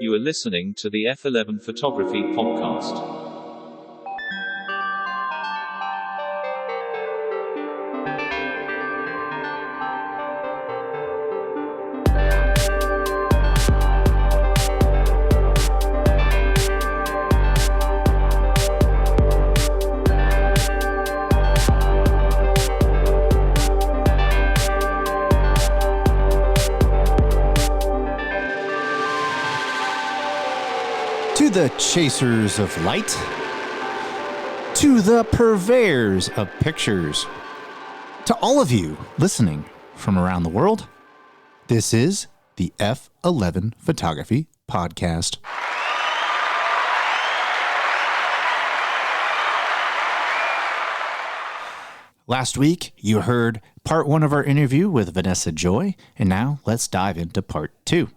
You are listening to the F11 Photography Podcast. To the chasers of light, to the purveyors of pictures, to all of you listening from around the world, this is the F11 Photography Podcast. Last week, you heard part one of our interview with Vanessa Joy, and now let's dive into part two.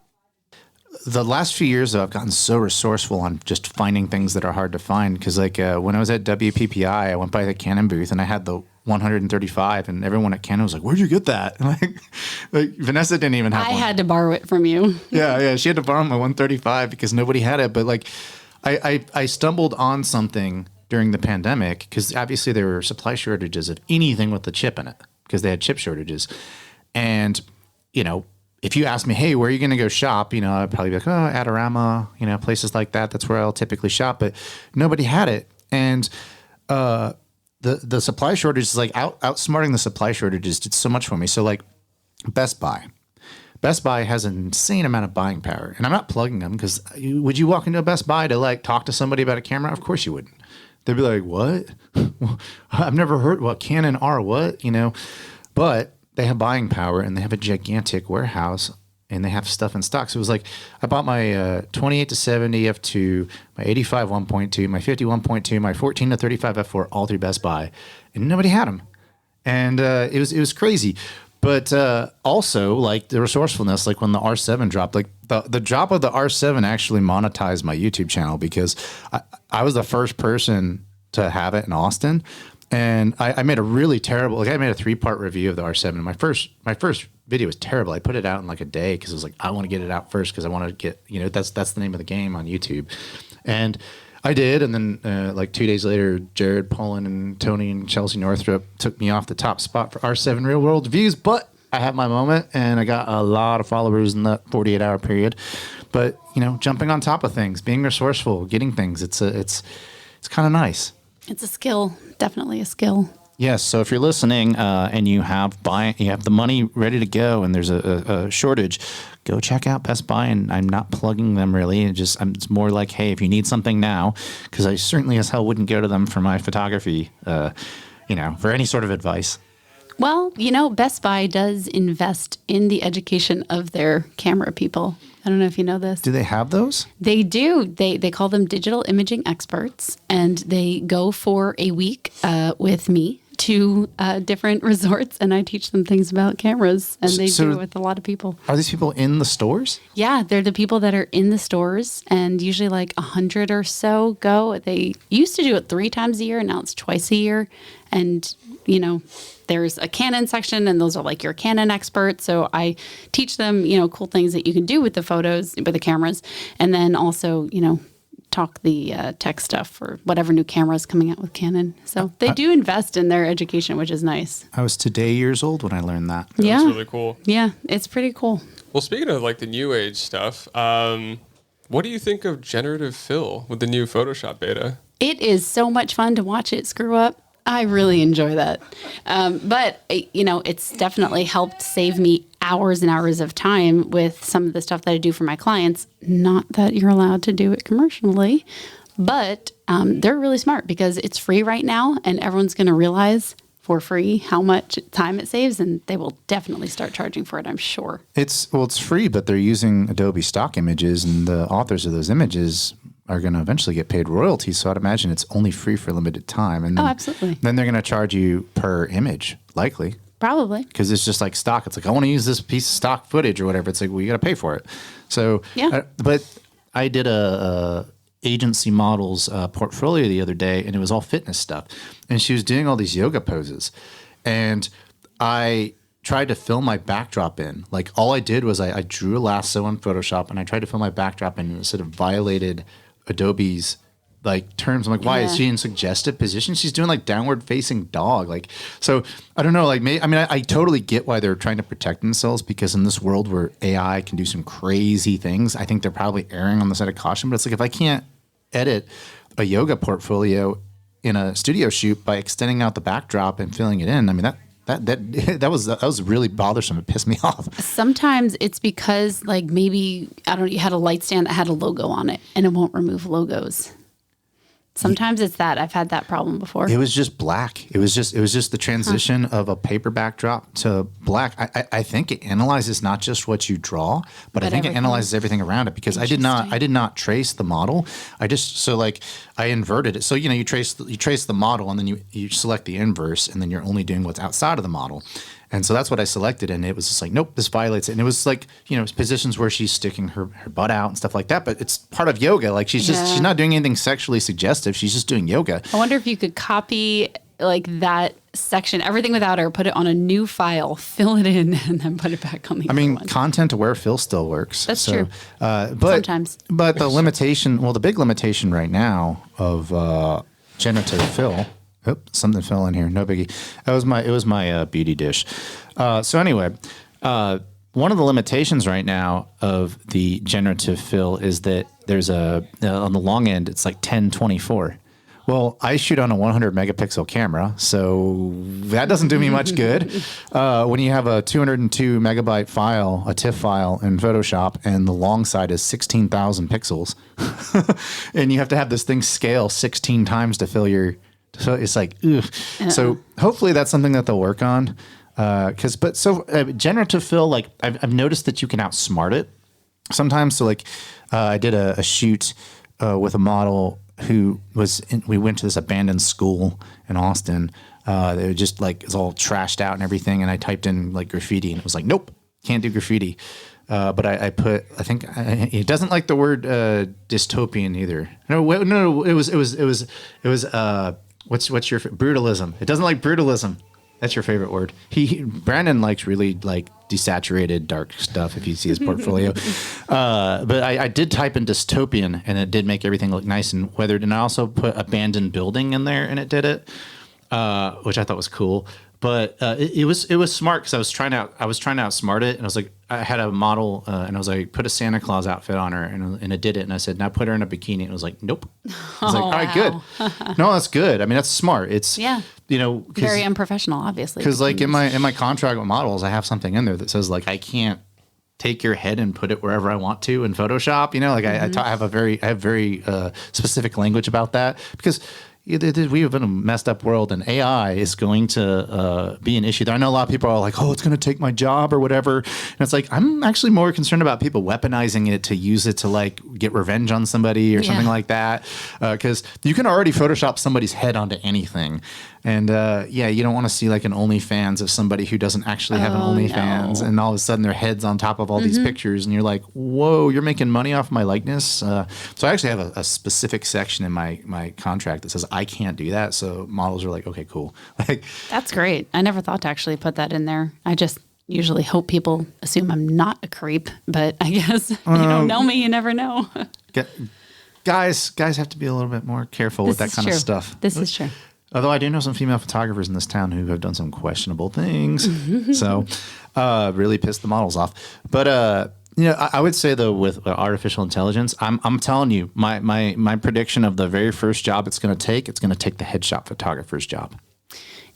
The last few years, though, I've gotten so resourceful on just finding things that are hard to find. Because, when I was at WPPI, I went by the Canon booth and I had the 135, and everyone at Canon was like, "Where'd you get that?" And like Vanessa didn't even have one. I had to borrow it from you. Yeah, she had to borrow my 135 because nobody had it. But I stumbled on something during the pandemic because obviously there were supply shortages of anything with the chip in it because they had chip shortages, and if you ask me, hey, where are you going to go shop? I'd probably be like, oh, Adorama, places like that. That's where I'll typically shop. But nobody had it. And the supply shortages, outsmarting the supply shortages did so much for me. So Best Buy. Best Buy has an insane amount of buying power. And I'm not plugging them because would you walk into a Best Buy to talk to somebody about a camera? Of course you wouldn't. They'd be like, what? I've never heard what Canon R, what? But they have buying power and they have a gigantic warehouse and they have stuff in stock. So it was I bought my 28 to 70 f2, my 85 1.2, my 50 1.2, my 14 to 35 f4, all through Best Buy, and nobody had them. And it was crazy. But also the resourcefulness, when the R7 dropped, the drop of the R7 actually monetized my YouTube channel because I was the first person to have it in Austin. And I made a really terrible, I made a 3-part review of the R7. My first video was terrible. I put it out in a day because it was I want to get it out first because I want to get, that's the name of the game on YouTube. And I did. And then 2 days later, Jared Pullen and Tony and Chelsea Northrup took me off the top spot for R7 real world views. But I had my moment and I got a lot of followers in that 48-hour period. But, jumping on top of things, being resourceful, getting things, it's kind of nice. It's a skill, definitely a skill. Yes. So if you're listening and you have the money ready to go and there's a shortage, go check out Best Buy. And I'm not plugging them really. It's more hey, if you need something now, because I certainly as hell wouldn't go to them for my photography, for any sort of advice. Well, Best Buy does invest in the education of their camera people. I don't know if you know this. Do they have those? They do. They call them digital imaging experts, and they go for a week with me to different resorts, and I teach them things about cameras, and they do it with a lot of people. Are these people in the stores? Yeah, they're the people that are in the stores, and usually 100 or so go. They used to do it 3 times a year, and now it's twice a year, and there's a Canon section, and those are your Canon experts. So I teach them, cool things that you can do with the photos, with the cameras, and then also, talk the tech stuff for whatever new camera is coming out with Canon. So they do invest in their education, which is nice. I was today years old when I learned that. Yeah. That's really cool. Yeah, it's pretty cool. Well, speaking of the new age stuff, what do you think of generative fill with the new Photoshop beta? It is so much fun to watch it screw up. I really enjoy that. But it's definitely helped save me hours and hours of time with some of the stuff that I do for my clients. Not that you're allowed to do it commercially, but they're really smart because it's free right now and everyone's going to realize for free how much time it saves, and they will definitely start charging for it, I'm sure. It's free, but they're using Adobe stock images, and the authors of those images are going to eventually get paid royalties. So I'd imagine it's only free for a limited time. And then, absolutely. Then they're going to charge you per image, likely. Probably. Because it's just like stock. It's I want to use this piece of stock footage or whatever. It's well, you got to pay for it. So, yeah. But I did a agency model's portfolio the other day, and it was all fitness stuff. And she was doing all these yoga poses. And I tried to fill my backdrop in. Like all I did was I drew a lasso in Photoshop and I tried to fill my backdrop in, and it sort of violated Adobe's like terms. I'm like, why is she in suggestive position? She's doing like downward facing dog. Like, so I don't know. Like, I totally get why they're trying to protect themselves, because in this world where AI can do some crazy things, I think they're probably erring on the side of caution. But it's like, if I can't edit a yoga portfolio in a studio shoot by extending out the backdrop and filling it in, I mean, that was really bothersome. It pissed me off. Sometimes it's because like maybe, you had a light stand that had a logo on it and it won't remove logos. Sometimes it's that. I've had that problem before. It was just black. It was just the transition of a paper backdrop to black. I think it analyzes not just what you draw, but I think it analyzes everything around it, because I did not trace the model. I inverted it. So, you trace the model, and then you select the inverse, and then you're only doing what's outside of the model. And so that's what I selected, and it was just like, nope, this violates it. And it was like, positions where she's sticking her butt out and stuff like that. But it's part of yoga. Like she's not doing anything sexually suggestive. She's just doing yoga. I wonder if you could copy like that section, everything without her, put it on a new file, fill it in, and then put it back on the other one. Content-aware fill still works. That's true. But sometimes. But the limitation, the big limitation right now of generative fill. Something fell in here. No biggie. It was my beauty dish. So anyway, one of the limitations right now of the generative fill is that there's on the long end, it's like 1024. Well, I shoot on a 100 megapixel camera, so that doesn't do me much good. When you have a 202 megabyte file, a TIFF file in Photoshop, and the long side is 16,000 pixels, and you have to have this thing scale 16 times to fill your. So it's like, ugh. So hopefully that's something that they'll work on. Generative fill, like I've noticed that you can outsmart it sometimes. So like I did a shoot with a model who we went to this abandoned school in Austin. They were just like, it's all trashed out and everything. And I typed in like graffiti, and it was like, nope, can't do graffiti. But I think it doesn't like the word dystopian either. No, it was what's your brutalism? It doesn't like brutalism. That's your favorite word. Brandon likes really like desaturated dark stuff, if you see his portfolio. But I did type in dystopian, and it did make everything look nice and weathered. And I also put abandoned building in there, and it did it, which I thought was cool. But it was smart, because I was trying to outsmart it, and I was like, I had a model, and I was like, put a Santa Claus outfit on her, and it did it, and I said, now put her in a bikini, and it was like, nope. I was like, all right, good. No, that's good. I mean, that's smart. It's very unprofessional, obviously. Because like in my contract with models, I have something in there that says like I can't take your head and put it wherever I want to in Photoshop. I have very specific language about that, because we live in a messed up world, and AI is going to be an issue. I know a lot of people are like, oh, it's going to take my job or whatever. And it's like, I'm actually more concerned about people weaponizing it to use it to like get revenge on somebody or something like that. Because you can already Photoshop somebody's head onto anything. And you don't want to see like an OnlyFans of somebody who doesn't actually have an OnlyFans, and all of a sudden their head's on top of all these pictures, and you're like, whoa, you're making money off my likeness. So I actually have a specific section in my contract that says I can't do that. So models are like, okay, cool. Like, that's great. I never thought to actually put that in there. I just usually hope people assume I'm not a creep, but I guess you don't know me, you never know. Guys have to be a little bit more careful with that kind of stuff. This is true. Although I do know some female photographers in this town who have done some questionable things. So really pissed the models off. But, I would say, though, with artificial intelligence, I'm telling you, my prediction of the very first job it's going to take the headshot photographer's job.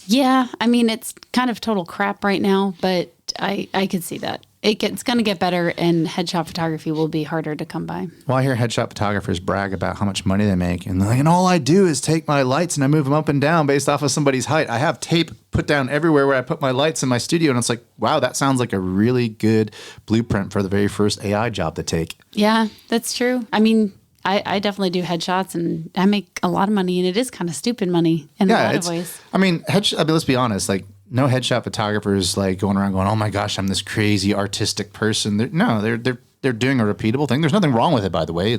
Yeah. I mean, it's kind of total crap right now, but I could see that. It's going to get better, and headshot photography will be harder to come by. Well, I hear headshot photographers brag about how much money they make, and they're like, and all I do is take my lights and I move them up and down based off of somebody's height. I have tape put down everywhere where I put my lights in my studio, and it's like, wow, that sounds like a really good blueprint for the very first AI job to take. Yeah, that's true. I mean, I definitely do headshots, and I make a lot of money, and it is kind of stupid money in a lot of ways. I mean, let's be honest, like, no headshot photographers like going around going, oh my gosh, I'm this crazy artistic person. They're doing a repeatable thing. There's nothing wrong with it, by the way.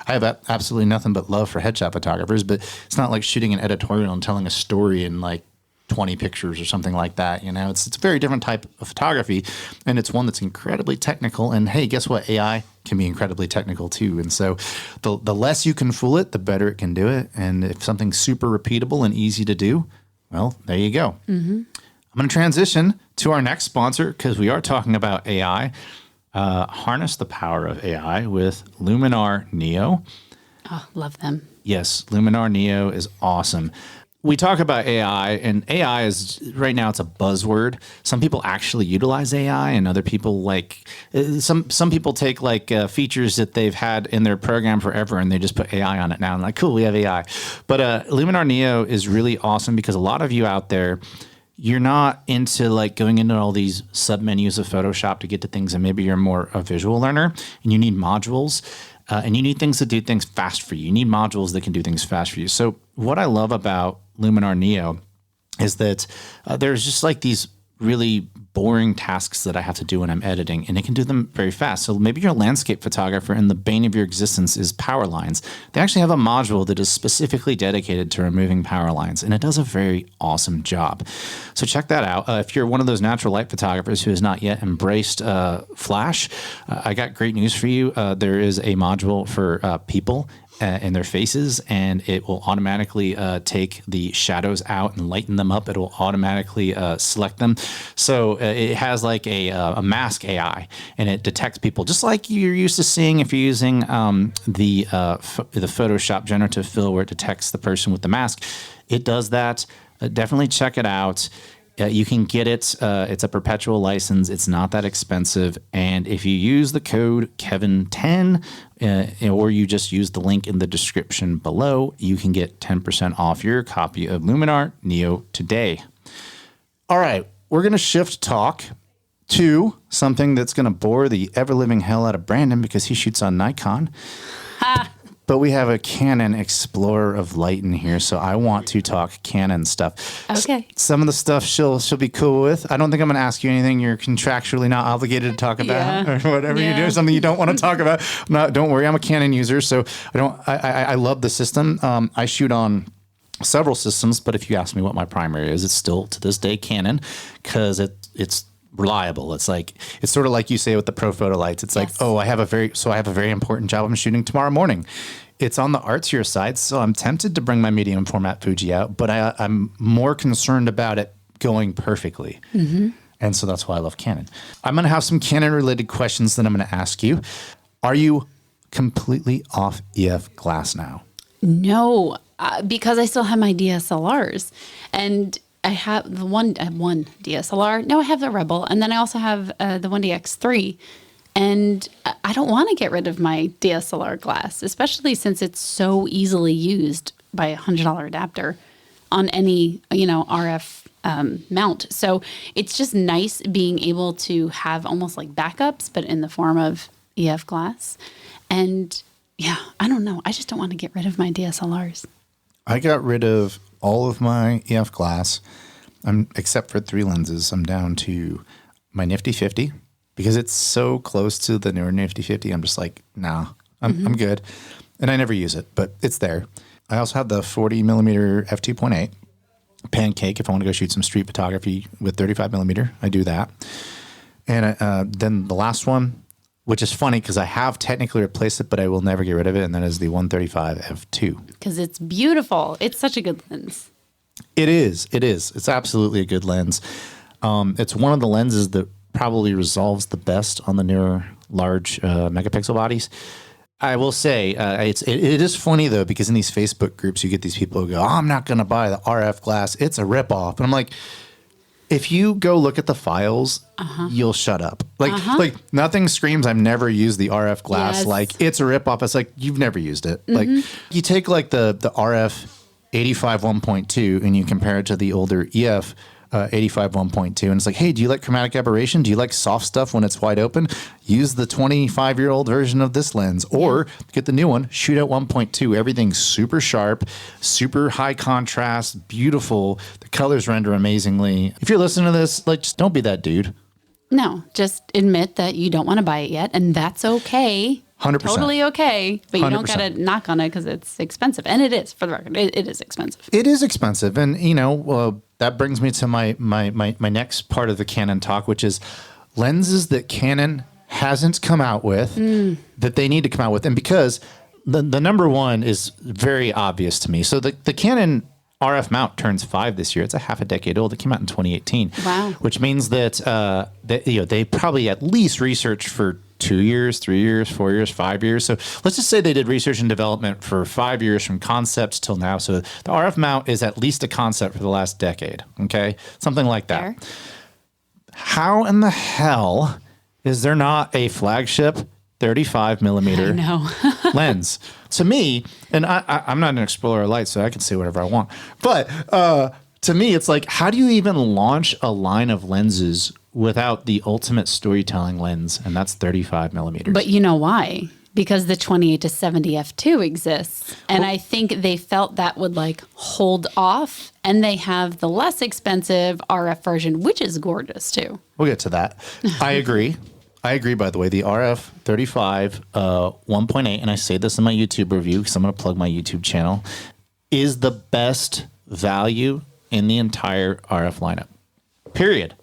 I have absolutely nothing but love for headshot photographers, but it's not like shooting an editorial and telling a story in like 20 pictures or something like that. It's a very different type of photography, and it's one that's incredibly technical. And hey, guess what? AI can be incredibly technical too. And so the less you can fool it, the better it can do it. And if something's super repeatable and easy to do, well, there you go. I'm going to transition to our next sponsor because we are talking about AI. Harness the power of AI with Luminar Neo. Oh, love them. Yes, Luminar Neo is awesome. We talk about AI, and AI is right now it's a buzzword. Some people actually utilize AI, and other people some people take features that they've had in their program forever, and they just put AI on it now. And like, cool, we have AI. But Luminar Neo is really awesome because a lot of you out there, you're not into going into all these submenus of Photoshop to get to things, and maybe you're more a visual learner, and you need modules. And you need things to do things fast for you. You need modules that can do things fast for you. So what I love about Luminar Neo is that there's just these really boring tasks that I have to do when I'm editing, and it can do them very fast. So maybe you're a landscape photographer and the bane of your existence is power lines. They actually have a module that is specifically dedicated to removing power lines, and it does a very awesome job. So check that out. If you're one of those natural light photographers who has not yet embraced Flash, I got great news for you. There is a module for people in their faces, and it will automatically take the shadows out and lighten them up. It will automatically select them. So it has a mask AI, and it detects people just like you're used to seeing if you're using the Photoshop generative fill where it detects the person with the mask. It does that. Definitely check it out. You can get it. It's a perpetual license. It's not that expensive. And if you use the code Kevin10, or you just use the link in the description below, you can get 10% off your copy of Luminar Neo today. All right, we're going to shift talk to something that's going to bore the ever-living hell out of Brandon because he shoots on Nikon. But we have a Canon Explorer of Light in here, so I want to talk Canon stuff. Okay. Some of the stuff she'll be cool with. I don't think I'm going to ask you anything you're contractually not obligated to talk about, or whatever you do, something you don't want to talk about. Don't worry, I'm a Canon user, so I love the system. I shoot on several systems, but if you ask me what my primary is, it's still to this day Canon because it's reliable. It's sort of like you say with the pro photo lights. It's yes. I have a very important job I'm shooting tomorrow morning. It's on the artsier side, so I'm tempted to bring my medium format Fuji out, but I'm more concerned about it going perfectly. Mm-hmm. And so that's why I love Canon. I'm going to have some Canon related questions that I'm going to ask you. Are you completely off EF glass now? No, because I still have my DSLRs, and I have the one DSLR. No, I have the Rebel, and then I also have the 1DX3. And I don't want to get rid of my DSLR glass, especially since it's so easily used by a $100 adapter on any RF mount. So it's just nice being able to have almost like backups, but in the form of EF glass. And yeah, I don't know. I just don't want to get rid of my DSLRs. I got rid of all of my EF glass, except for 3 lenses. I'm down to my Nifty 50 because it's so close to the newer Nifty 50. I'm just like, nah, I'm good. And I never use it, but it's there. I also have the 40 millimeter f2.8 Pancake. If I want to go shoot some street photography with 35 millimeter, I do that. And then the last one, which is funny because I have technically replaced it, but I will never get rid of it. And that is the 135 f2. Because it's beautiful. It's such a good lens. It is. It's absolutely a good lens. It's one of the lenses that probably resolves the best on the newer large megapixel bodies. I will say it is funny though, because in these Facebook groups, you get these people who go, oh, I'm not going to buy the RF glass. It's a ripoff. And I'm like, if you go look at the files, you'll shut up. Like nothing screams, I've never used the RF glass. Yes. Like it's a ripoff. It's like, you've never used it. Like you take like the RF 85 1.2 and you compare it to the older EF 85 1.2, and it's like, hey, do you like chromatic aberration? Do you like soft stuff when it's wide open? Use the 25-year-old version of this lens, or get the new one, shoot at 1.2. Everything's super sharp, super high contrast, beautiful. The colors render amazingly. If you're listening to this, like, just don't be that dude. No, just admit that you don't want to buy it yet, and that's okay. totally okay, but you don't 100%. got to knock on it because it's expensive. And it is, for the record, it is expensive. It is expensive. And, that brings me to my next part of the Canon talk, which is lenses that Canon hasn't come out with that they need to come out with. And because the number one is very obvious to me. So the Canon RF mount turns 5 this year. It's a half a decade old. It came out in 2018. Wow. Which means that, they probably at least researched for 2 years, 3 years, 4 years, 5 years. So let's just say they did research and development for 5 years from concept till now. So the RF mount is at least a concept for the last decade. Okay. Something like that. Fair. How in the hell is there not a flagship 35 millimeter No. lens? To me, and I'm not an explorer of light, so I can say whatever I want. But to me, it's like, how do you even launch a line of lenses without the ultimate storytelling lens? And that's 35 millimeters. But you know why? Because the 28 to 70 f2 exists. And I think they felt that would hold off. And they have the less expensive RF version, which is gorgeous too. We'll get to that. I agree. By the way, the RF 35 1.8, and I say this in my YouTube review because I'm going to plug my YouTube channel, is the best value in the entire RF lineup. Period.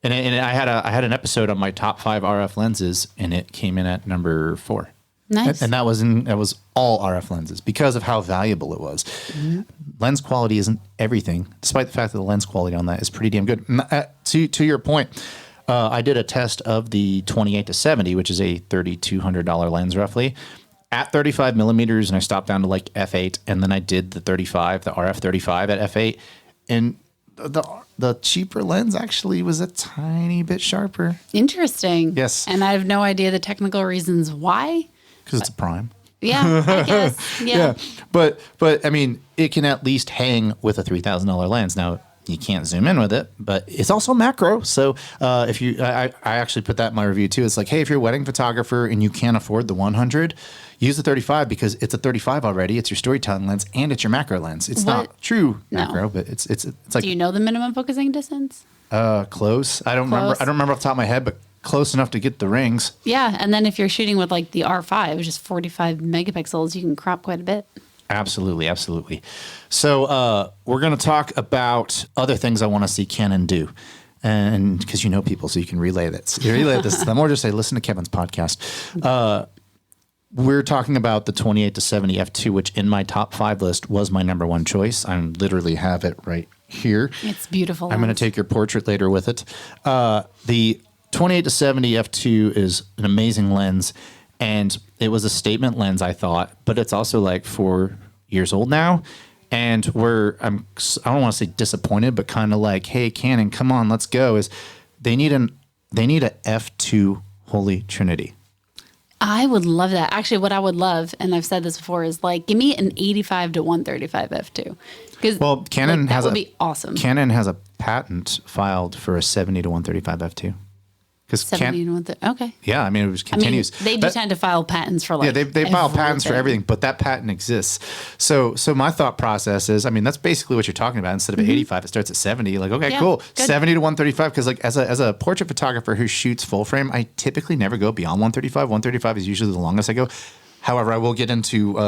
And I had an episode on my top 5 RF lenses, and it came in at number 4. Nice. And that was all RF lenses because of how valuable it was. Mm-hmm. Lens quality isn't everything, despite the fact that the lens quality on that is pretty damn good. To your point, I did a test of the 28 to 70, which is a $3,200 lens roughly, at 35 millimeters, and I stopped down to f8, and then I did the RF 35 at f8, and the cheaper lens actually was a tiny bit sharper. Interesting. Yes. And I have no idea the technical reasons why. Because it's a prime. Yeah, I guess. Yeah. But I mean, it can at least hang with a $3,000 lens. Now, you can't zoom in with it, but it's also macro. So I actually put that in my review too. It's like, hey, if you're a wedding photographer and you can't afford the 100, use the 35 because it's a 35 already. It's your storytelling lens and it's your macro lens. It's not true macro, but it's like. Do you know the minimum focusing distance? Close. I don't remember. I don't remember off the top of my head, but close enough to get the rings. Yeah, and then if you're shooting with the R5, which is 45 megapixels, you can crop quite a bit. Absolutely. So we're going to talk about other things I want to see Canon do. And because you know people, so you can relay this. You relay this to them, or just say, listen to Kevin's podcast. We're talking about the 28 to 70 f2, which in my top 5 list was my number 1 choice. I literally have it right here. It's beautiful. I'm going to take your portrait later with it. The 28 to 70 f2 is an amazing lens. And it was a statement lens, I thought, but it's also 4 years old now. And I don't want to say disappointed, but kind of hey, Canon, come on, let's go. Is they need a f2 Holy Trinity. I would love that. Actually, what I would love, and I've said this before, is give me an 85 to 135 f2. Well, Canon that would be awesome. Canon has a patent filed for a 70 to 135 f2. Okay. Yeah, I mean, it was continuous. They do tend to file patents for they file patents for everything, but that patent exists. So my thought process is, that's basically what you're talking about. Instead of 85, it starts at 70. Okay, cool, good. 70 to 135. Because as a portrait photographer who shoots full frame, I typically never go beyond 135. 135 is usually the longest I go. However, I will get into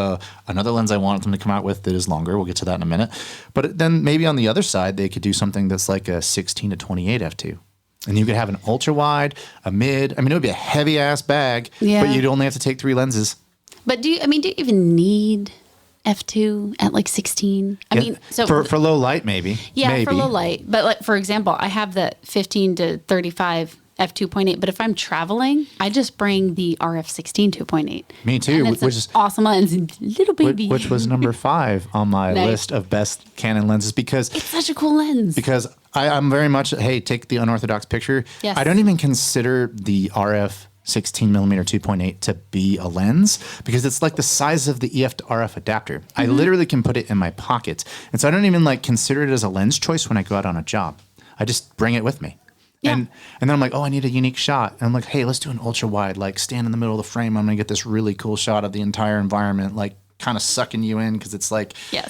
another lens I want them to come out with that is longer. We'll get to that in a minute. But then maybe on the other side, they could do something that's like a 16 to 28 f2. And you could have an ultra wide, a mid. It would be a heavy ass bag, but you'd only have to take 3 lenses. But do you even need f2 at 16? So for low light, maybe. Yeah, maybe. for low light. But for example, I have the 15 to 35 f2.8. But if I'm traveling, I just bring the RF 16 2.8. Me too, and which is awesome lens, little baby. Which was number 5 on my list of best Canon lenses because it's such a cool lens. Because I'm very much, hey, take the unorthodox picture. Yes. I don't even consider the RF 16 millimeter 2.8 to be a lens because it's the size of the EF to RF adapter. Mm-hmm. I literally can put it in my pocket. And so I don't even consider it as a lens choice when I go out on a job. I just bring it with me. Yeah. And then I'm I need a unique shot. And I'm hey, let's do an ultra wide, stand in the middle of the frame. I'm going to get this really cool shot of the entire environment, kind of sucking you in because it's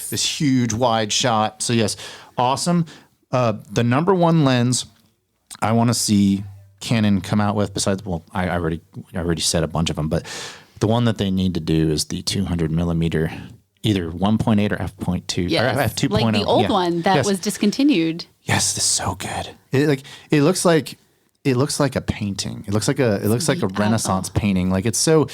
this huge wide shot. So yes, awesome. The number 1 lens I want to see Canon come out with, besides, I already said a bunch of them, but The one that they need to do is the 200 millimeter, either 1.8 or f.2 Yes. or f2.0. Like the old Yeah. one that Yes. was discontinued. Yes, this is so good. It looks like a painting. It looks like a Renaissance painting. Like it's so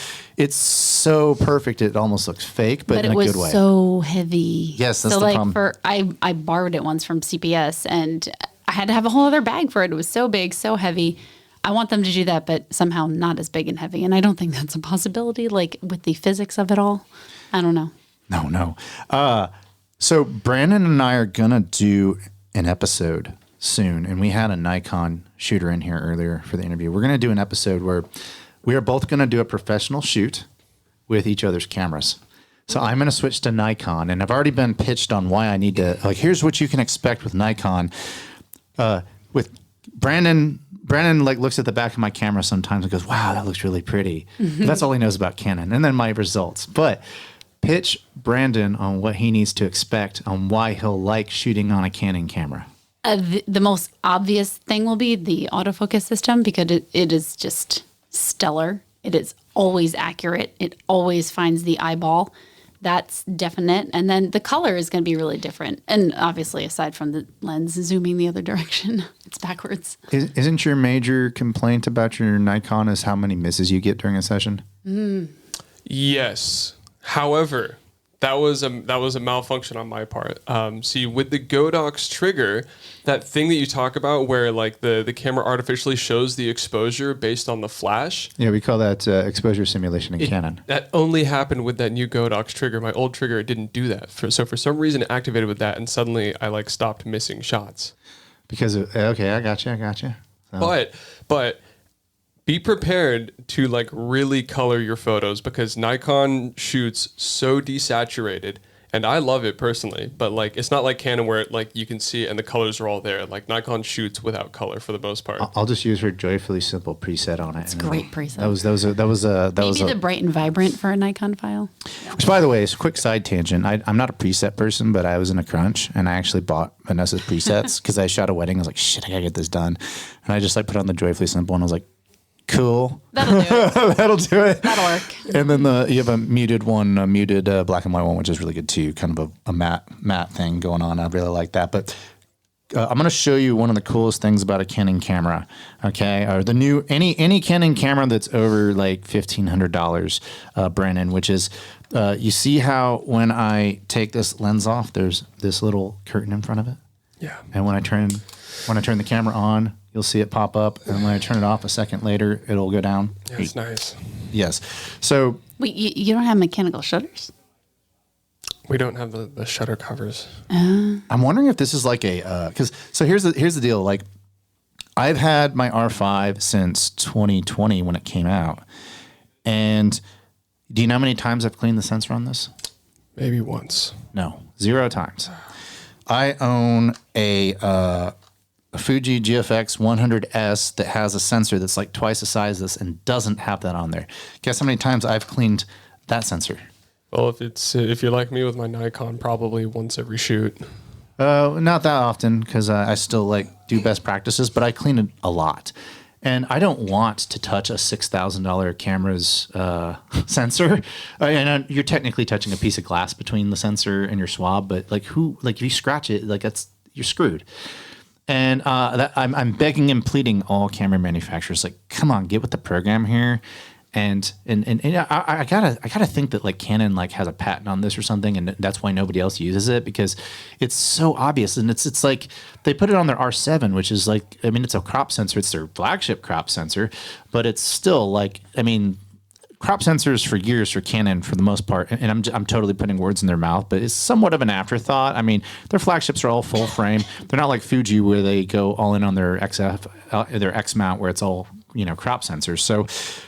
perfect. It almost looks fake, but in it a was good way. so heavy. Yes, that's so the like problem. I borrowed it once from CPS and I had to have a whole other bag for it. It was so big, so heavy. I want them to do that, but somehow not as big and heavy. And I don't think that's a possibility, like with the physics of it all. I don't know. No. So Brandon and I are gonna do an episode soon, and we had a Nikon shooter in here earlier for the interview. We're gonna do an episode where we are both gonna do a professional shoot with each other's cameras. So I'm gonna switch to Nikon, and I've already been pitched on why I need to. Like, here's what you can expect with Nikon. With Brandon like looks at the back of my camera sometimes and goes, "Wow, that looks really pretty." But that's all he knows about Canon, and then my results. But pitch Brandon on what he needs to expect on why he'll like shooting on a Canon camera. The most obvious thing will be the autofocus system because it is just stellar. It is always accurate. It always finds the eyeball. That's definite. And then the color is going to be really different. And obviously, aside from the lens zooming the other direction, it's backwards. Isn't your major complaint about your Nikon is how many misses you get during a session? Yes. However, that was a malfunction on my part. See, with the Godox trigger, that thing that you talk about where like the camera artificially shows the exposure based on the flash. Yeah, we call that exposure simulation in Canon. That only happened with that new Godox trigger. My old trigger didn't do that. So for some reason, it activated with that, and suddenly I like stopped missing shots. Because okay, I got you. But be prepared to like really color your photos because Nikon shoots so desaturated, and I love it personally. But like, it's not like Canon where like you can see it and the colors are all there. Like Nikon shoots without color for the most part. I'll just use her joyfully simple preset on it. It's a great preset. That was Maybe the bright and vibrant for a Nikon file. Which, by the way, is a quick side tangent. I'm not a preset person, but I was in a crunch and I actually bought Vanessa's presets because I shot a wedding. I was like, shit, I gotta get this done, and I just like put on the joyfully simple and I was like, cool. That'll do it. That'll do it. That'll work. And then you have a muted black and white one, which is really good too. Kind of a matte thing going on. I really like that. But I'm going to show you one of the coolest things about a Canon camera. Okay, or the new any Canon camera that's over like $1,500, Brandon. Which is, you see how when I take this lens off, there's this little curtain in front of it. Yeah. And when I turn the camera on, you'll see it pop up, and when I turn it off a second later, it'll go down. Yeah, it's nice. Yes. So Wait, you don't have mechanical shutters? We don't have the shutter covers. I'm wondering if this is like a so here's the deal. Like, I've had my R5 since 2020 when it came out, and do you know how many times I've cleaned the sensor on this? Maybe once. No, 0 times. I own a Fuji GFX 100S that has a sensor that's like twice the size of this and doesn't have that on there. Guess how many times I've cleaned that sensor? Well, if you're like me with my Nikon, probably once every shoot. Not that often because I still like do best practices, but I clean it a lot. And I don't want to touch a $6,000 camera's sensor. And you're technically touching a piece of glass between the sensor and your swab, but like if you scratch it, like you're screwed. And I'm begging and pleading all camera manufacturers, like, come on, get with the program here. And I gotta think that like Canon like has a patent on this or something, and that's why nobody else uses it because it's so obvious. And it's like they put it on their R7, which is like, I mean, it's a crop sensor, it's their flagship crop sensor, but it's still like, I mean, crop sensors for years for Canon for the most part, and I'm totally putting words in their mouth, but it's somewhat of an afterthought. I mean, their flagships are all full frame. They're not like Fuji where they go all in on their their X mount where it's all, you know, crop sensors. So,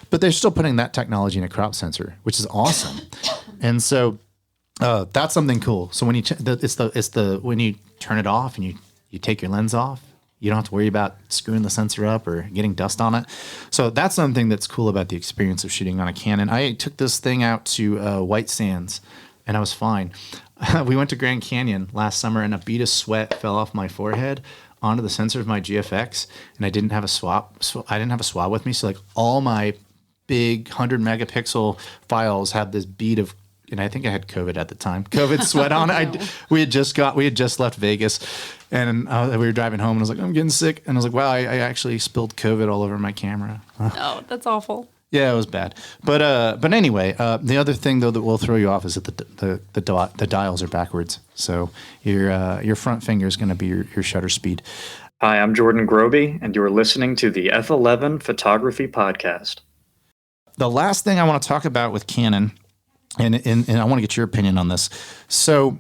but they're still putting that technology in a crop sensor, which is awesome. And so that's something cool. So when you when you turn it off and you take your lens off, you don't have to worry about screwing the sensor up or getting dust on it. So that's something that's cool about the experience of shooting on a Canon. I took this thing out to White Sands, and I was fine. We went to Grand Canyon last summer, and a bead of sweat fell off my forehead onto the sensor of my GFX, and I didn't have a swab. I didn't have a swab with me, so like all my big 100 megapixel files have this bead of, and I think I had COVID at the time. COVID sweat on it. We had just left Vegas, and we were driving home, and I was like, I'm getting sick, and I was like, wow, I actually spilled COVID all over my camera. Oh, that's awful. Yeah, it was bad. But anyway, the other thing though that will throw you off is that the dials are backwards. So your front finger is going to be your shutter speed. Hi, I'm Jordan Groby, and you're listening to the F11 Photography Podcast. The last thing I want to talk about with Canon, and I want to get your opinion on this. So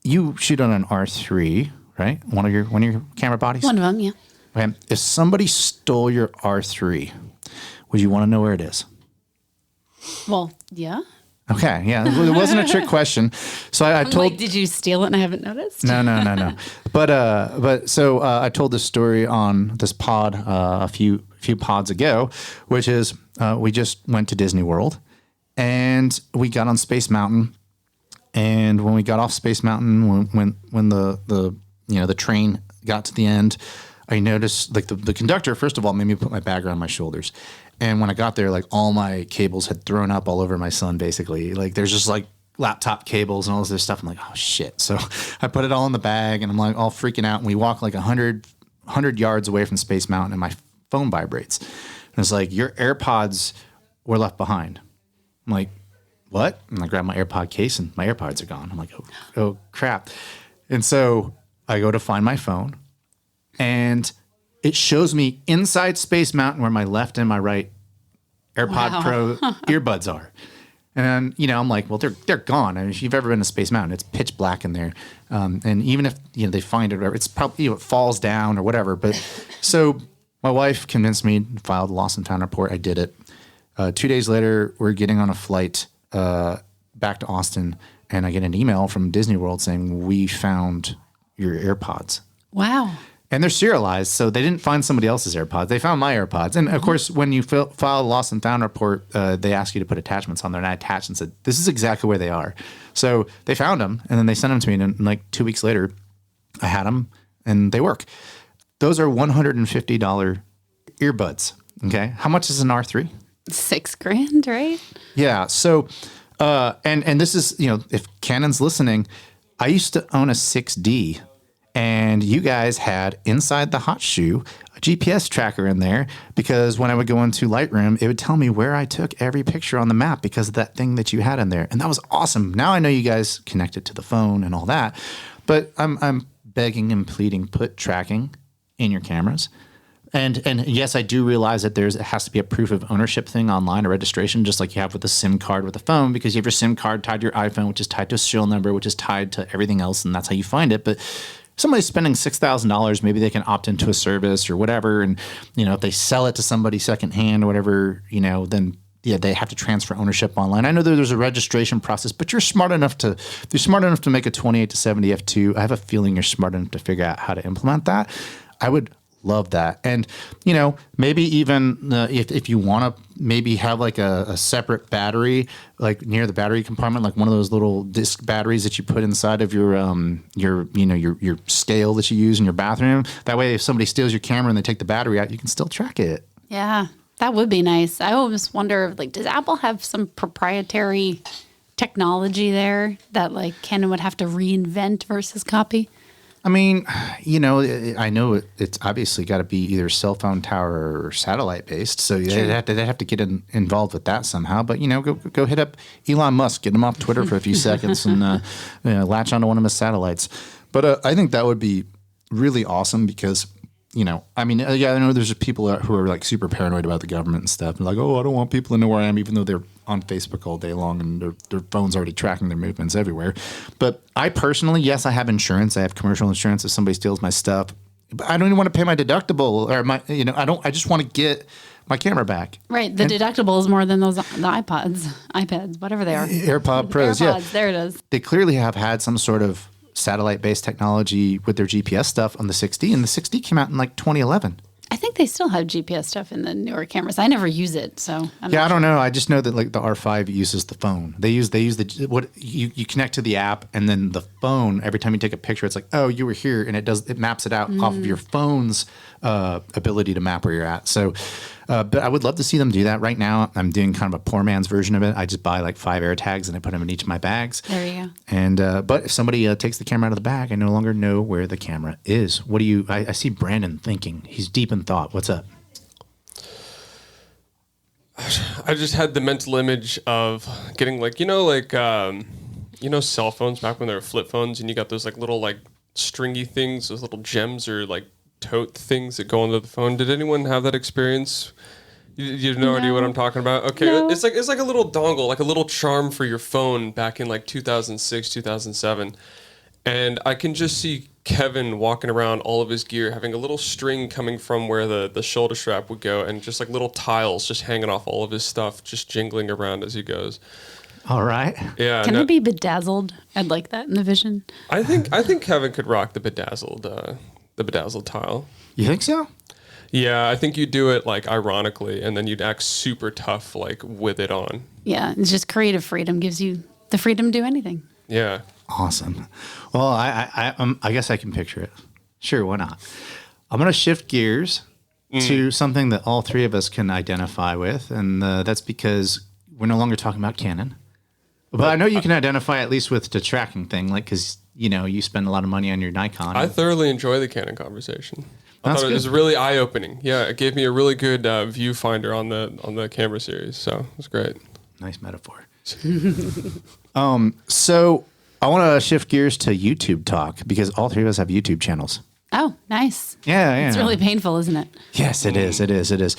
you shoot on an R3, right? One of your camera bodies? One of them, yeah. Okay. If somebody stole your R3, would you want to know where it is? Well, yeah. Okay, yeah. It wasn't a trick question. So I told. Like, did you steal it and I haven't noticed? No. But so I told this story on this pod a few pods ago, which is we just went to Disney World and we got on Space Mountain, and when we got off Space Mountain, when the train got to the end, I noticed like the conductor first of all made me put my bag around my shoulders. And when I got there, like all my cables had thrown up all over my son, basically. Like there's just like laptop cables and all this other stuff. I'm like, oh shit. So I put it all in the bag and I'm like all freaking out. And we walk like 100 yards away from Space Mountain and my phone vibrates. And it's like, your AirPods were left behind. I'm like, what? And I grab my AirPod case and my AirPods are gone. I'm like, oh crap. And so I go to find my phone and it shows me inside Space Mountain where my left and my right AirPod Pro earbuds are. And then, I'm like, well, they're gone. I mean, if you've ever been to Space Mountain, it's pitch black in there. And even if, they find it or whatever, it's probably, it falls down or whatever. But so my wife convinced me to file the lost and found report. I did it. 2 days later, we're getting on a flight back to Austin, and I get an email from Disney World saying, we found your AirPods. Wow. And they're serialized, so they didn't find somebody else's AirPods. They found my AirPods. And, of course, when you file a lost and found report, they ask you to put attachments on there. And I attached and said, this is exactly where they are. So they found them, and then they sent them to me. And like 2 weeks later, I had them, and they work. Those are $150 earbuds, okay? How much is an R3? $6,000, right? Yeah. So, and this is, if Canon's listening, I used to own a 6D. And you guys had inside the hot shoe a GPS tracker in there because when I would go into Lightroom, it would tell me where I took every picture on the map because of that thing that you had in there. And that was awesome. Now I know you guys connected to the phone and all that, but I'm begging and pleading, put tracking in your cameras. And yes, I do realize that it has to be a proof of ownership thing online, a registration, just like you have with a SIM card with a phone, because you have your SIM card tied to your iPhone, which is tied to a serial number, which is tied to everything else, and that's how you find it. But somebody's spending $6,000, maybe they can opt into a service or whatever. And, if they sell it to somebody secondhand or whatever, then they have to transfer ownership online. I know that there's a registration process, but you're smart enough to make a 28 to 70 F2. I have a feeling you're smart enough to figure out how to implement that. I would love that. And, maybe even if you want to maybe have like a separate battery, like near the battery compartment, like one of those little disc batteries that you put inside of your scale that you use in your bathroom. That way, if somebody steals your camera and they take the battery out, you can still track it. Yeah, that would be nice. I always wonder, like, does Apple have some proprietary technology there that like Canon would have to reinvent versus copy? I mean, I know it's obviously got to be either cell phone tower or satellite based, so they'd have to get involved with that somehow. But go hit up Elon Musk, get him off Twitter for a few seconds, and latch onto one of his satellites. But I think that would be really awesome because I know there's people who are like super paranoid about the government and stuff, and like, oh, I don't want people to know where I am, even though they're on Facebook all day long and their phone's already tracking their movements everywhere. But I personally, yes, I have insurance. I have commercial insurance if somebody steals my stuff. But I don't even want to pay my deductible or I just want to get my camera back. Right. The deductible is more than the iPads, whatever they are. AirPod Pros, AirPods, yeah. There it is. They clearly have had some sort of satellite-based technology with their GPS stuff on the 6D, and the 6D came out in like 2011. I think they still have GPS stuff in the newer cameras. I never use it, so I don't know. I just know that like the R5 uses the phone. They use you connect to the app, and then the phone, every time you take a picture, it's like, oh, you were here, and it maps it out off of your phone's ability to map where you're at. So But I would love to see them do that. Right now, I'm doing kind of a poor man's version of it. I just buy like 5 air tags and I put them in each of my bags. There you go. And but if somebody takes the camera out of the bag, I no longer know where the camera is. What do you? I see Brandon thinking. He's deep in thought. What's up? I just had the mental image of getting like cell phones back when they were flip phones, and you got those like little like stringy things, those little gems or like tote things that go onto the phone. Did anyone have that experience? You have no idea what I'm talking about? Okay, No. it's like a little dongle, like a little charm for your phone back in like 2006, 2007. And I can just see Kevin walking around all of his gear, having a little string coming from where the shoulder strap would go, and just like little tiles just hanging off all of his stuff, just jingling around as he goes. All right. Yeah. Can it be bedazzled? I'd like that in the vision. I think Kevin could rock the bedazzled tile. You think so? Yeah, I think you'd do it like ironically, and then you'd act super tough like with it on. Yeah, it's just creative freedom gives you the freedom to do anything. Yeah. Awesome. Well, I guess I can picture it. Sure, why not? I'm going to shift gears to something that all three of us can identify with, and that's because we're no longer talking about Canon. But I know you can identify at least with the tracking thing, like because you spend a lot of money on your Nikon. I thoroughly enjoy the Canon conversation. I That's thought it was good. really eye opening. Yeah, it gave me a really good viewfinder on the camera series, so it was great. Nice metaphor. So I want to shift gears to YouTube talk because all three of us have YouTube channels. Oh, nice. Yeah. It's really painful, isn't it? Yes, it is. It is. It is.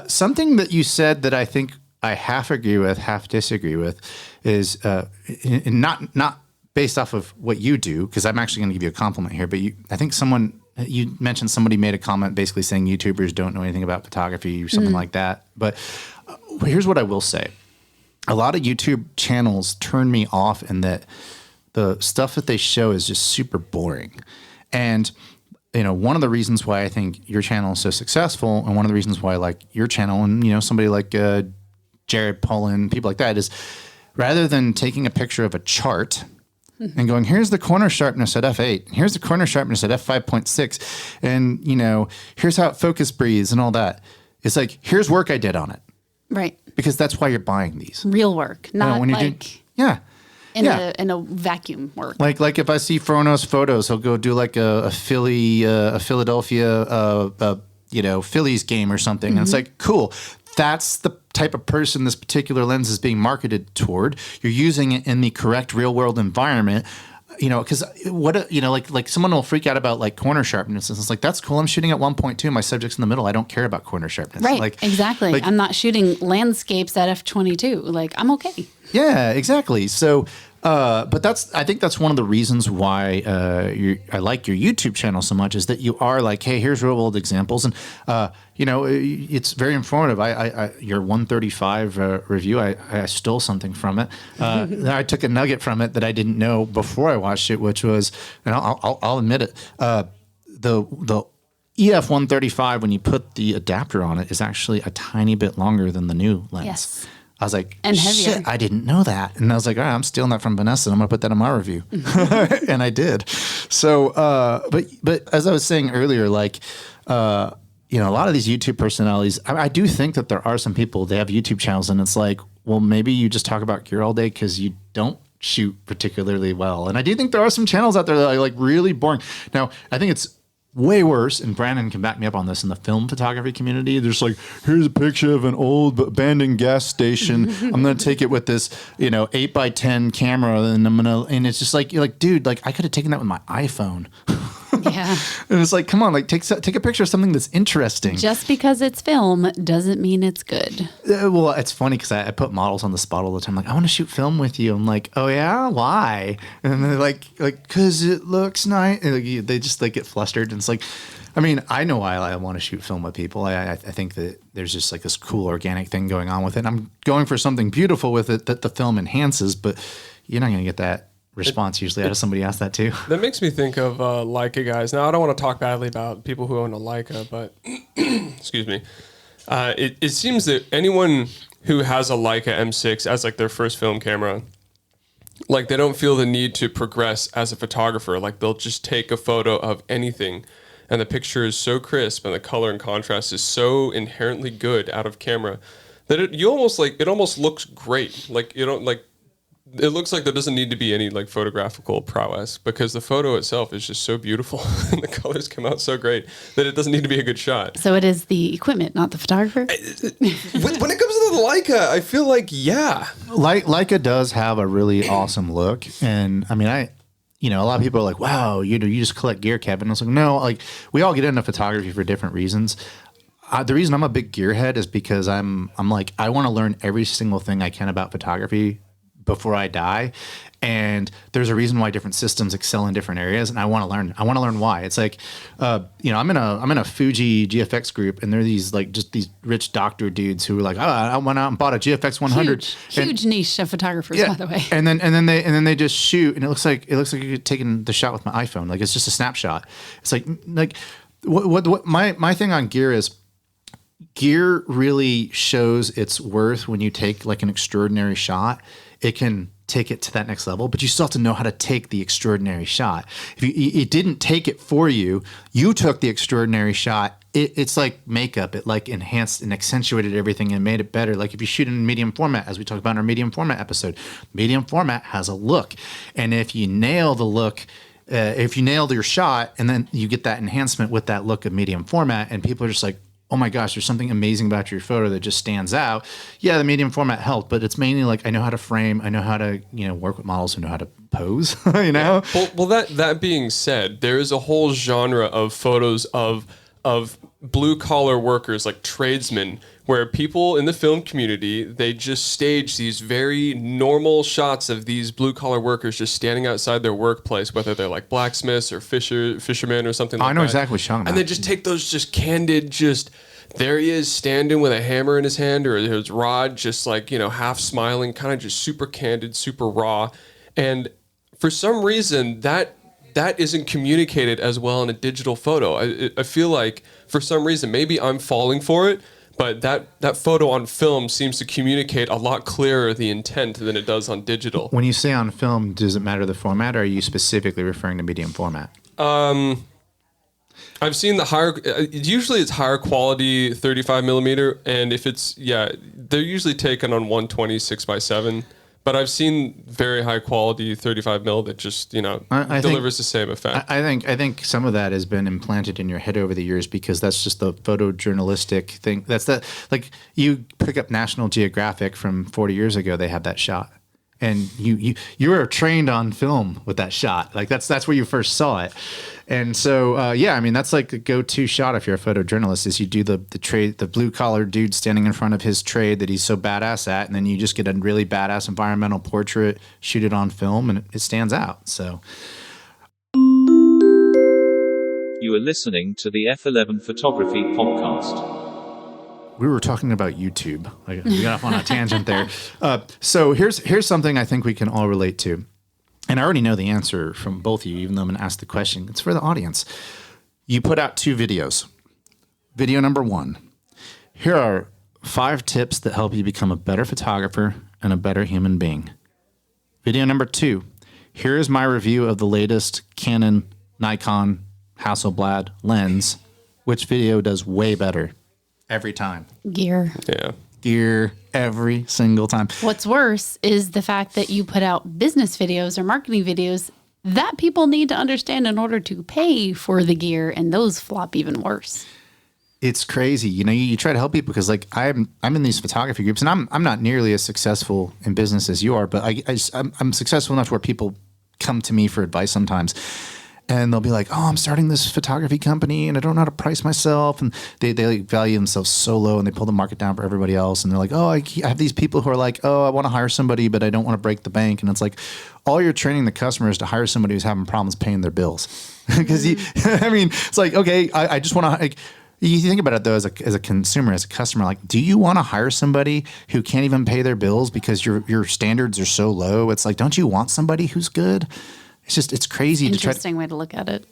Something that you said that I think I half agree with, half disagree with, is not based off of what you do, because I'm actually going to give you a compliment here. But I think you mentioned somebody made a comment basically saying YouTubers don't know anything about photography or something like that. But here's what I will say: a lot of YouTube channels turn me off in that the stuff that they show is just super boring, and one of the reasons why I think your channel is so successful, and one of the reasons why I like your channel, and somebody like Jared Pullen, people like that, is rather than taking a picture of a chart and going, here's the corner sharpness at f8, here's the corner sharpness at f5.6, and here's how it focus breathes and all that. It's like, here's work I did on it, Right. because that's why you're buying these. Real work, not when you're like in a vacuum work. Like if I see Frono's photos, he'll go do like a Philadelphia, Phillies game or something. And it's like, cool. That's the type of person this particular lens is being marketed toward. You're using it in the correct real world environment. Because like someone will freak out about like corner sharpness. And it's like, that's cool. I'm shooting at 1.2. My subject's in the middle. I don't care about corner sharpness. Right. Like, exactly. like- I'm not shooting landscapes at f22. Like, I'm okay. Yeah, exactly. So, but I think that's one of the reasons why I like your YouTube channel so much, is that you are like, hey, here's real world examples, and it's very informative. Your 135 review, I stole something from it. I took a nugget from it that I didn't know before I watched it, which was, and I'll admit it, the EF 135, when you put the adapter on it, is actually a tiny bit longer than the new lens. Yes. I was like, And heavier. shit, I didn't know that. And I was like, all right, I'm stealing that from Vanessa. I'm going to put that in my review. And I did. So, but as I was saying earlier, like, a lot of these YouTube personalities, I do think that there are some people, they have YouTube channels and it's like, well, maybe you just talk about gear all day because you don't shoot particularly well. And I do think there are some channels out there that are like really boring. Now, I think it's way worse, and Brandon can back me up on this, in the film photography community. There's like, here's a picture of an old abandoned gas station. I'm going to take it with this, 8x10 camera, and it's just like, you're like, dude, like I could have taken that with my iPhone. Yeah. And it's like, come on, like take a picture of something that's interesting. Just because it's film doesn't mean it's good. Well, it's funny because I put models on the spot all the time. Like, I want to shoot film with you. I'm like, oh yeah, why? And they're like, because it looks nice. And like, they just like get flustered. And it's like, I mean, I know why I want to shoot film with people. I think that there's just like this cool organic thing going on with it. I'm going for something beautiful with it that the film enhances, but you're not going to get that response usually out of somebody else that too. That makes me think of Leica guys. Now, I don't want to talk badly about people who own a Leica, but excuse me. It seems that anyone who has a Leica M6 as like their first film camera, like they don't feel the need to progress as a photographer. Like they'll just take a photo of anything and the picture is so crisp and the color and contrast is so inherently good out of camera that it almost looks great. Like you don't like. It looks like there doesn't need to be any like photographical prowess because the photo itself is just so beautiful and the colors come out so great that it doesn't need to be a good shot. So it is the equipment, not the photographer. When it comes to the Leica, I feel like Leica does have a really awesome look, and I mean, a lot of people are like, "Wow, you just collect gear, Kevin." I was like, "No, like we all get into photography for different reasons." The reason I'm a big gearhead is because I'm like I want to learn every single thing I can about photography before I die. And there's a reason why different systems excel in different areas, and I want to learn. I want to learn why. It's like, I'm in a Fuji GFX group, and they're these like just these rich doctor dudes who are like, I went out and bought a GFX 100. Huge niche of photographers, by the way. And then they just shoot, and it looks like you're taking the shot with my iPhone. Like it's just a snapshot. It's like what my thing on gear is. Gear really shows its worth when you take like an extraordinary shot. It can take it to that next level, but you still have to know how to take the extraordinary shot. If it didn't take it for you, you took the extraordinary shot. It's like makeup. It like enhanced and accentuated everything and made it better. Like if you shoot in medium format, as we talked about in our medium format episode, medium format has a look. And if you nail the look, if you nailed your shot and then you get that enhancement with that look of medium format, and people are just like, oh my gosh, there's something amazing about your photo that just stands out. Yeah, the medium format helped, but it's mainly like I know how to frame, I know how to, work with models who know how to pose, Well, that being said, there is a whole genre of photos of blue collar workers, like tradesmen, where people in the film community, they just stage these very normal shots of these blue collar workers just standing outside their workplace, whether they're like blacksmiths or fishermen or something like that. I know exactly what you're talking about. And they just take those just candid, there he is standing with a hammer in his hand or his rod, just like, half smiling, kind of just super candid, super raw. And for some reason, that isn't communicated as well in a digital photo. I feel like for some reason, maybe I'm falling for it, but that photo on film seems to communicate a lot clearer the intent than it does on digital. When you say on film, does it matter the format, or are you specifically referring to medium format? I've seen the higher, usually it's higher quality 35 millimeter, and if it's, they're usually taken on 120 6x7. But I've seen very high quality 35 mil that just delivers the same effect. I think some of that has been implanted in your head over the years because that's just the photojournalistic thing. That's like you pick up National Geographic from 40 years ago. They had that shot, and you were trained on film with that shot. Like that's where you first saw it. And so, that's like the go-to shot if you're a photojournalist is you do the blue collar dude standing in front of his trade that he's so badass at, and then you just get a really badass environmental portrait, shoot it on film, and it stands out. So. You are listening to the F11 Photography Podcast. We were talking about YouTube. We got off on a tangent there. So here's something I think we can all relate to. And I already know the answer from both of you, even though I'm going to ask the question. It's for the audience. You put out 2 videos. Video number 1. Here are 5 tips that help you become a better photographer and a better human being. Video number 2. Here is my review of the latest Canon, Nikon, Hasselblad lens. Which video does way better every time? Gear. Yeah. Gear every single time. What's worse is the fact that you put out business videos or marketing videos that people need to understand in order to pay for the gear, and those flop even worse. It's crazy. You try to help people because like I'm in these photography groups, and I'm not nearly as successful in business as you are, but I'm successful enough where people come to me for advice sometimes. And they'll be like, oh, I'm starting this photography company and I don't know how to price myself. And they like value themselves so low and they pull the market down for everybody else. And they're like, oh, I have these people who are like, oh, I want to hire somebody, but I don't want to break the bank. And it's like, all you're training the customers to hire somebody who's having problems paying their bills. Because it's like, okay, I just want to, like, you think about it though, as a consumer, as a customer, like, do you want to hire somebody who can't even pay their bills because your standards are so low? It's like, don't you want somebody who's good? It's crazy. Interesting way to look at it.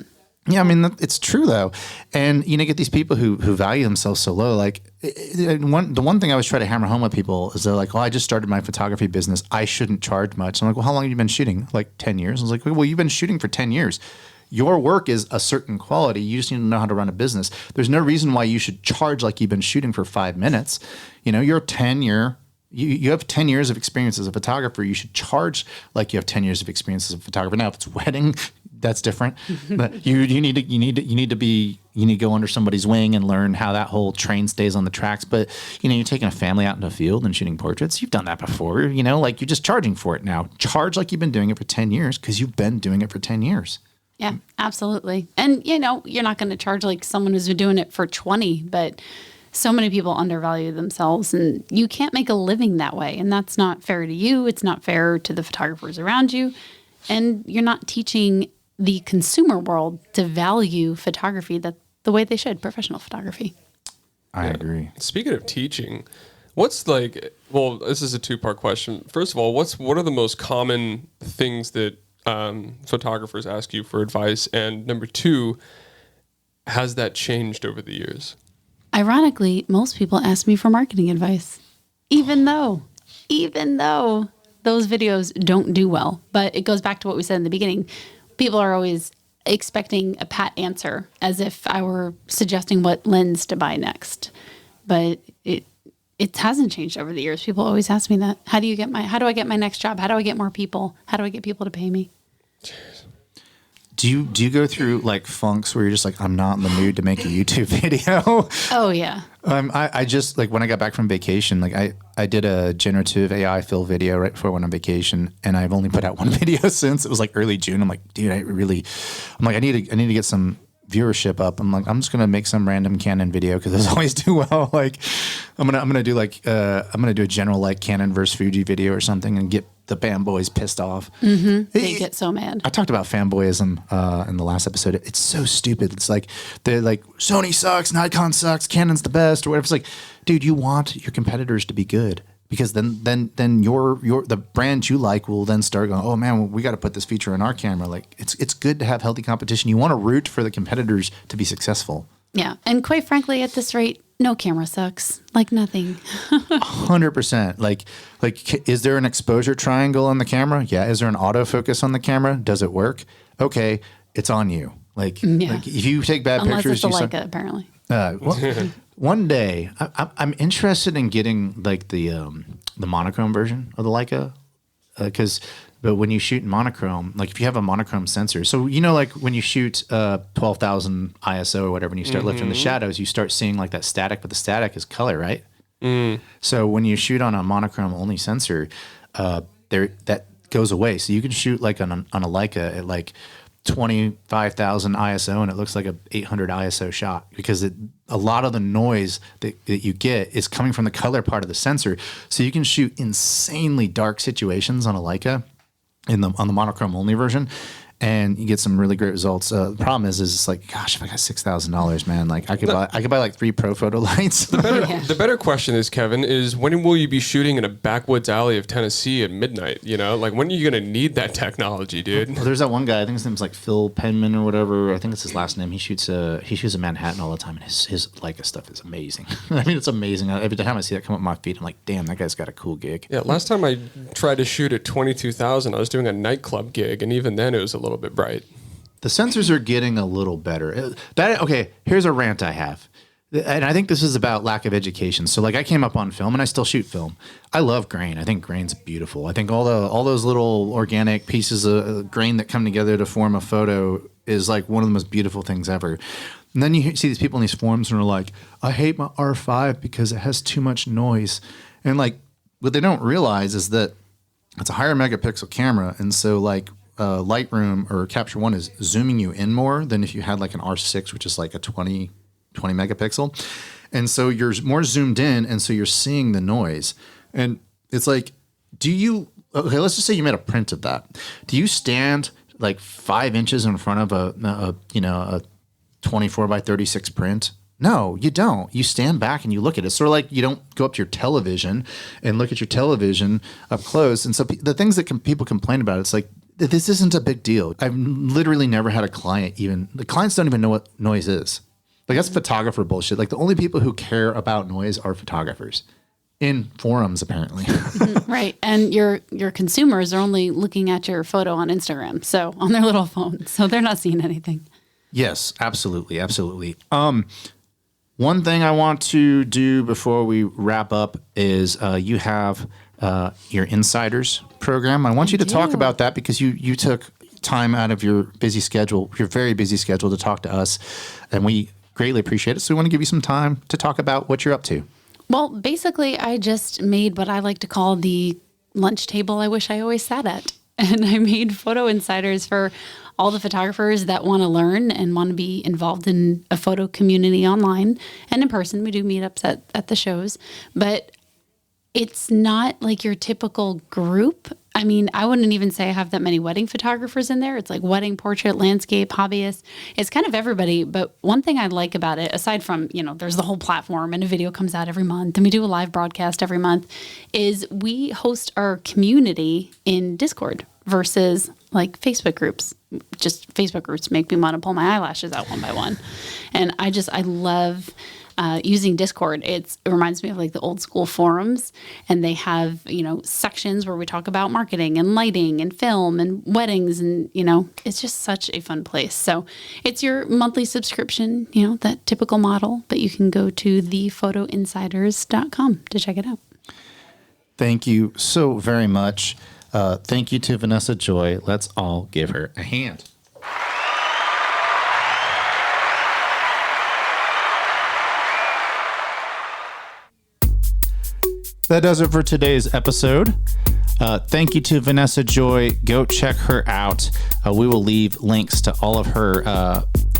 Yeah, I mean, it's true though. And get these people who value themselves so low. Like the one thing I always try to hammer home with people is they're like, oh, I just started my photography business. I shouldn't charge much. I'm like, well, how long have you been shooting? Like 10 years. I was like, well, you've been shooting for 10 years. your work is a certain quality. You just need to know how to run a business. There's no reason why you should charge like you've been shooting for 5 minutes. You know, you're 10-year. You have 10 years of experience as a photographer. You should charge like you have 10 years of experience as a photographer. Now, if it's wedding, that's different. But you need to go under somebody's wing and learn how that whole train stays on the tracks. But you know, you're taking a family out into a field and shooting portraits. You've done that before. You know, like you're just charging for it now. Charge like you've been doing it for 10 years because you've been doing it for 10 years. Yeah, absolutely. And you know, you're not going to charge like someone who's been doing it for 20, but so many people undervalue themselves, and you can't make a living that way. And that's not fair to you. It's not fair to the photographers around you. And you're not teaching the consumer world to value photography the way they should, professional photography. I agree. Speaking of teaching, what's like, well, this is a 2-part question. First of all, what are the most common things that photographers ask you for advice? And number 2, has that changed over the years? Ironically, most people ask me for marketing advice, even though those videos don't do well. But it goes back to what we said in the beginning. People are always expecting a pat answer, as if I were suggesting what lens to buy next. But it hasn't changed over the years. People always ask me that. How do I get my next job? How do I get more people? How do I get people to pay me? Do you go through like funks where you're just like, I'm not in the mood to make a YouTube video? Oh yeah. I just like when I got back from vacation, like I did a generative AI fill video right before I went on vacation, and I've only put out one video since. It was like early June. I'm like, dude, I need to get some viewership up. I'm just gonna make some random Canon video because those always do well. Like I'm gonna do a general like Canon versus Fuji video or something and get the fanboys pissed off. Mm-hmm. They get so mad. I talked about fanboyism in the last episode. It's so stupid. It's like they're like, Sony sucks, Nikon sucks, Canon's the best, or whatever. It's like, dude, you want your competitors to be good because then your the brand you like will then start going, oh man, we got to put this feature in our camera. Like it's good to have healthy competition. You want to root for the competitors to be successful. Yeah, and quite frankly, at this rate, no camera sucks. Like nothing. 100%. Like, is there an exposure triangle on the camera? Yeah. Is there an autofocus on the camera? Does it work? Okay, it's on you. Like if you take bad Unless pictures, it's a Leica, apparently. One day, I'm interested in getting like the monochrome version of the Leica, but when you shoot in monochrome, like if you have a monochrome sensor, so you know, like when you shoot 12,000 ISO or whatever, and you start lifting the shadows, you start seeing like that static, but the static is color, right? So when you shoot on a monochrome only sensor, that goes away. So you can shoot like on a Leica at like 25,000 ISO and it looks like a 800 ISO shot because a lot of the noise that you get is coming from the color part of the sensor. So you can shoot insanely dark situations on a Leica on the monochrome only version, and you get some really great results. The problem is it's like, gosh, if I got $6,000, man, like I could buy like 3 pro photo lights. The better question is, Kevin, is when will you be shooting in a backwoods alley of Tennessee at midnight? You know, like when are you going to need that technology, dude? Well, there's that one guy, I think his name's like Phil Penman or whatever. I think it's his last name. He shoots in Manhattan all the time, and his Leica stuff is amazing. I mean, it's amazing. Every time I see that come up my feed, I'm like, damn, that guy's got a cool gig. Yeah, last time I tried to shoot at 22,000, I was doing a nightclub gig, and even then it was a little bit bright. The sensors are getting a little better. Okay, here's a rant I have. And I think this is about lack of education. So like I came up on film and I still shoot film. I love grain. I think grain's beautiful. I think all those little organic pieces of grain that come together to form a photo is like one of the most beautiful things ever. And then you see these people in these forums and are like, I hate my R5 because it has too much noise. And like what they don't realize is that it's a higher megapixel camera. And so like Lightroom or Capture One is zooming you in more than if you had like an R6, which is like a 20 megapixel. And so you're more zoomed in, and so you're seeing the noise. And it's like, okay, let's just say you made a print of that. Do you stand like 5 inches in front of a 24 by 36 print? No, you don't. You stand back and you look at it. It's sort of like you don't go up to your television and look at your television up close. And so the things that people complain about, it's like, this isn't a big deal. I've literally never had a client the clients don't even know what noise is. Like that's photographer bullshit. Like the only people who care about noise are photographers. in forums, apparently. Right. And your consumers are only looking at your photo on Instagram, so on their little phone. So they're not seeing anything. Yes, absolutely. Absolutely. One thing I want to do before we wrap up is you have your Insiders program. I want you to talk about that because you took time out of your busy schedule, your very busy schedule, to talk to us, and we greatly appreciate it. So we want to give you some time to talk about what you're up to. Well, basically, I just made what I like to call the lunch table I wish I always sat at. And I made photo insiders for all the photographers that want to learn and want to be involved in a photo community online and in person. We do meetups at the shows, but it's not like your typical group. I mean, I wouldn't even say I have that many wedding photographers in there. It's like wedding, portrait, landscape, hobbyists. It's kind of everybody. But one thing I like about it, aside from, there's the whole platform and a video comes out every month and we do a live broadcast every month, is we host our community in Discord versus like Facebook groups. Just Facebook groups make me want to pull my eyelashes out one by one. And I love using Discord. It reminds me of like the old school forums, and they have, sections where we talk about marketing and lighting and film and weddings. And, it's just such a fun place. So it's your monthly subscription, that typical model, but you can go to thephotoinsiders.com to check it out. Thank you so very much. Thank you to Vanessa Joy. Let's all give her a hand. That does it for today's episode. Thank you to Vanessa Joy. Go check her out. We will leave links to all of her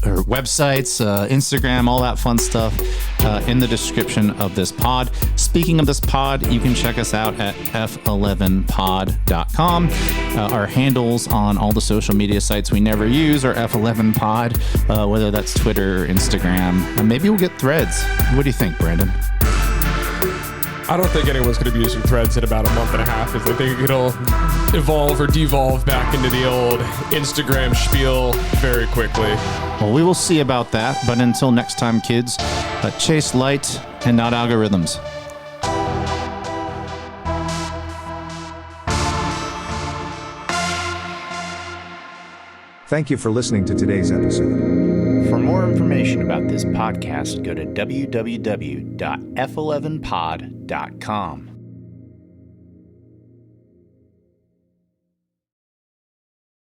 websites, Instagram, all that fun stuff in the description of this pod. Speaking of this pod, you can check us out at f11pod.com. Our handles on all the social media sites we never use are f11pod, whether that's Twitter or Instagram. Maybe we'll get Threads. What do you think, Brandon? I don't think anyone's going to be using Threads in about a month and a half. I think it'll evolve or devolve back into the old Instagram spiel very quickly. Well, we will see about that. But until next time, kids, chase light and not algorithms. Thank you for listening to today's episode. For more information about this podcast, go to www.f11pod.com.